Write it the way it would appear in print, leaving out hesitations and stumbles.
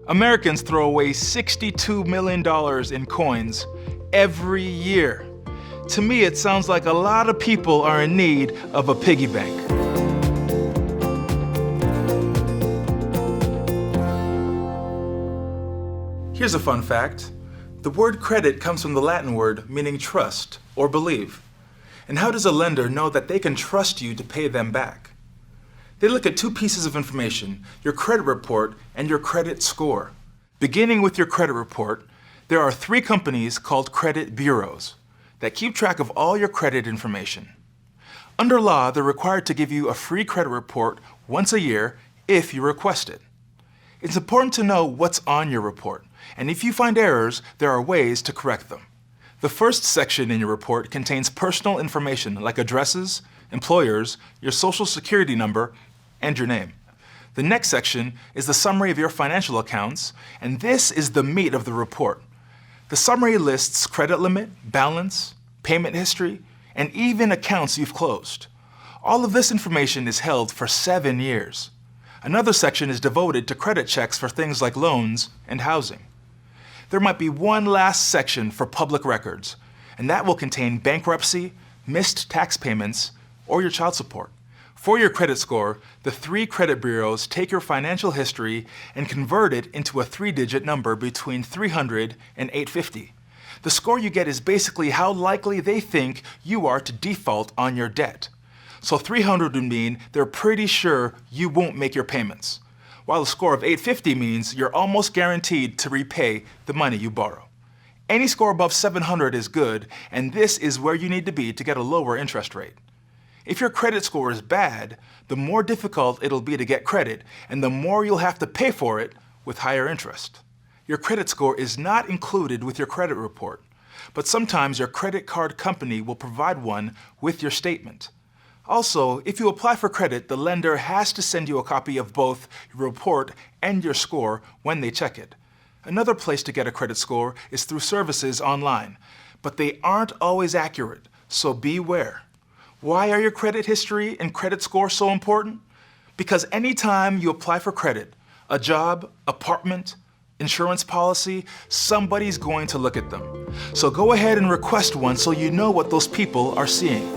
Americans throw away $62 million in coins every year. To me, it sounds like a lot of people are in need of a piggy bank. Here's a fun fact. The word credit comes from the Latin word meaning trust or believe. And how does a lender know that they can trust you to pay them back? They look at two pieces of information, your credit report and your credit score. Beginning with your credit report, there are 3 companies called credit bureaus that keep track of all your credit information. Under law, they're required to give you a free credit report once a year if you request it. It's important to know what's on your report, and if you find errors, there are ways to correct them. The first section in your report contains personal information like addresses, employers, your social security number, and your name. The next section is the summary of your financial accounts, and this is the meat of the report. The summary lists credit limit, balance, payment history, and even accounts you've closed. All of this information is held for 7 years. Another section is devoted to credit checks for things like loans and housing. There might be one last section for public records, and that will contain bankruptcy, missed tax payments, or your child support. For your credit score, the 3 credit bureaus take your financial history and convert it into a 3-digit number between 300 and 850. The score you get is basically how likely they think you are to default on your debt. So 300 would mean they're pretty sure you won't make your payments, while a score of 850 means you're almost guaranteed to repay the money you borrow. Any score above 700 is good, and this is where you need to be to get a lower interest rate. If your credit score is bad, the more difficult it'll be to get credit, and the more you'll have to pay for it with higher interest. Your credit score is not included with your credit report, but sometimes your credit card company will provide one with your statement. Also, if you apply for credit, the lender has to send you a copy of both your report and your score when they check it. Another place to get a credit score is through services online, but they aren't always accurate, so beware. Why are your credit history and credit score so important? Because anytime you apply for credit, a job, apartment, insurance policy, somebody's going to look at them. So go ahead and request one so you know what those people are seeing.